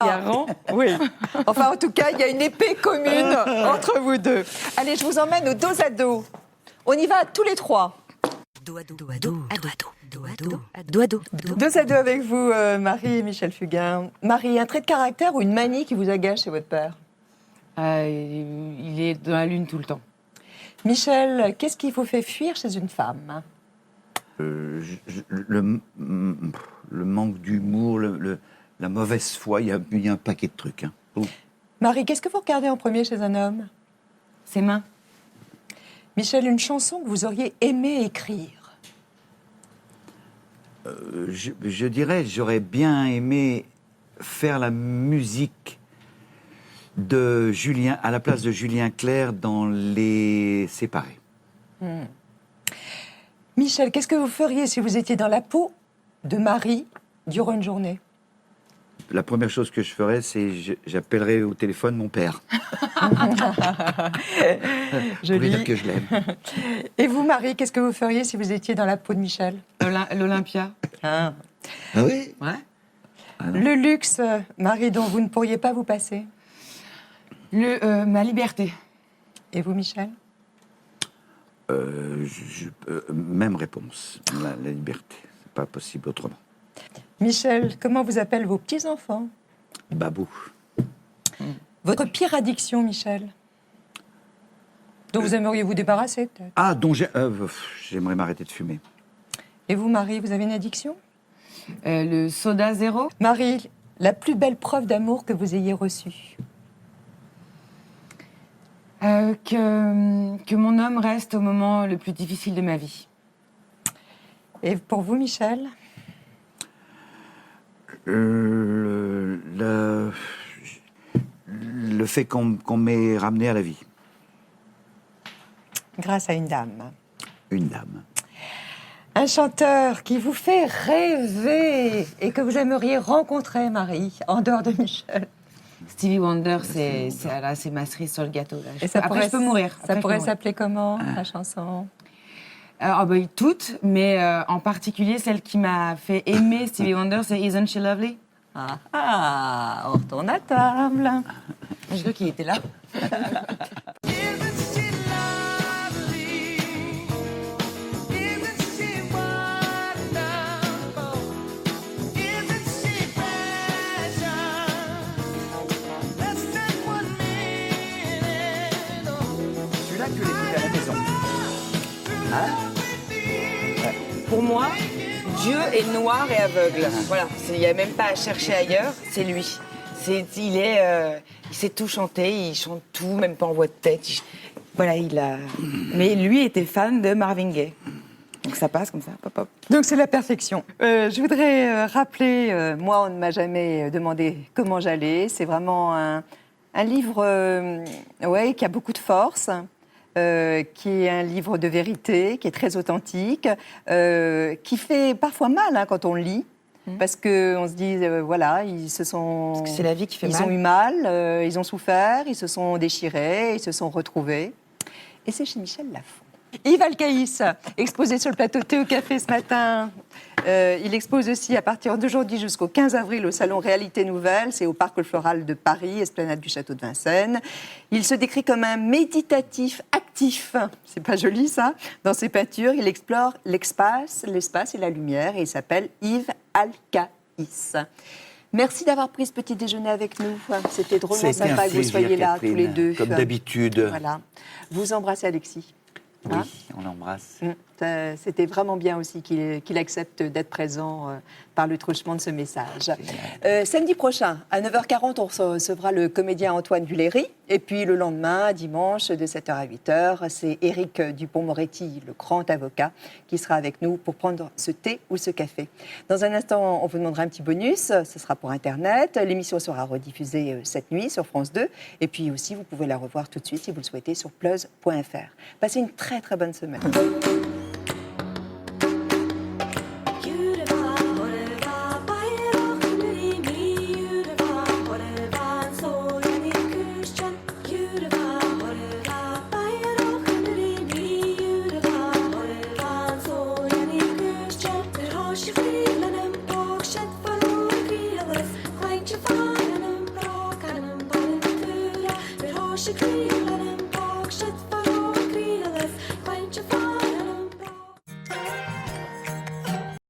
Garant, oui. Enfin, en tout cas, il y a une épée commune entre vous deux. Allez, je vous emmène au dos à dos. On y va tous les trois. Dos à dos, dos à dos, dos à dos, dos à dos, dos à dos. Dos à dos avec vous, Marie et Michel Fugain. Marie, un trait de caractère ou une manie qui vous agace chez votre père? Il est dans la lune tout le temps. Michel, qu'est-ce qui vous fait fuir chez une femme? Le manque d'humour, la mauvaise foi, il y a un paquet de trucs. Hein. Oh. Marie, qu'est-ce que vous regardez en premier chez un homme? Ses mains. Michel, une chanson que vous auriez aimé écrire? Je dirais, j'aurais bien aimé faire la musique de Julien, à la place de Julien Clerc dans Les Séparés. Michel, qu'est-ce que vous feriez si vous étiez dans la peau de Marie durant une journée? La première chose que je ferais, c'est j'appellerais au téléphone mon père. Je Pour lui lis. dire que je l'aime. Et vous, Marie, qu'est-ce que vous feriez si vous étiez dans la peau de Michel? L'Olympia. Ah. Ah oui? Ouais. Ah non. Le luxe, Marie, dont vous ne pourriez pas vous passer. Ma liberté. Et vous, Michel? Même réponse. La liberté. C'est pas possible autrement. Michel, comment vous appellent vos petits-enfants? Babou. Votre pire addiction, Michel? Dont vous aimeriez vous débarrasser, peut-être? Ah, j'aimerais m'arrêter de fumer. Et vous, Marie, vous avez une addiction? Le soda zéro. Marie, la plus belle preuve d'amour que vous ayez reçue? Que mon homme reste au moment le plus difficile de ma vie. Et pour vous, Michel? Le fait qu'on m'ait ramené à la vie. Grâce à une dame. Une dame. Un chanteur qui vous fait rêver et que vous aimeriez rencontrer, Marie, en dehors de Michel. Stevie Wonder, c'est ma cerise sur le gâteau. Là. Et ça Après, je peux mourir. Ça pourrait s'appeler comment, la chanson? Toutes, mais en particulier, celle qui m'a fait aimer Stevie Wonder, c'est Isn't She Lovely? On retourne à table. Je crois qu'il était là. Celui-là que l'écoute à la maison. Pour moi, Dieu est noir et aveugle. Voilà, il n'y a même pas à chercher ailleurs, c'est lui. Il sait tout chanter, il chante tout, même pas en voix de tête. Mais lui était fan de Marvin Gaye. Donc ça passe comme ça, pop, pop. Donc c'est la perfection. Je voudrais rappeler, moi on ne m'a jamais demandé comment j'allais. C'est vraiment un livre qui a beaucoup de force, qui est un livre de vérité, qui est très authentique, qui fait parfois mal quand on le lit. Parce qu'on se dit, ils se sont... Parce que c'est la vie qui fait ils mal. ont eu mal, ils ont souffert, ils se sont déchirés, ils se sont retrouvés. Et c'est chez Michel Lafon. Yves Alcaïs, exposé sur le plateau de Thé au Café ce matin. Il expose aussi à partir d'aujourd'hui jusqu'au 15 avril au Salon Réalité Nouvelle. C'est au Parc Floral de Paris, esplanade du Château de Vincennes. Il se décrit comme un méditatif actif. C'est pas joli ça. Dans ses peintures, il explore l'espace et la lumière. Et il s'appelle Yves Alcaïs. Merci d'avoir pris ce petit déjeuner avec nous. C'était drôlement C'était un sympa que vous plaisir, soyez là, Catherine, tous les deux. comme d'habitude. Voilà. Vous embrassez Alexis. Oui, Hein? on l'embrasse. C'était vraiment bien aussi qu'il accepte d'être présent par le truchement de ce message. Samedi prochain, à 9h40, on recevra le comédien Antoine Duléry. Et puis le lendemain, dimanche, de 7h à 8h, c'est Éric Dupond-Moretti, le grand avocat, qui sera avec nous pour prendre ce thé ou ce café. Dans un instant, on vous demandera un petit bonus. Ce sera pour Internet. L'émission sera rediffusée cette nuit sur France 2. Et puis aussi, vous pouvez la revoir tout de suite si vous le souhaitez sur plus.fr. Passez une très très bonne semaine. Flying to find Als je kleren en pakjes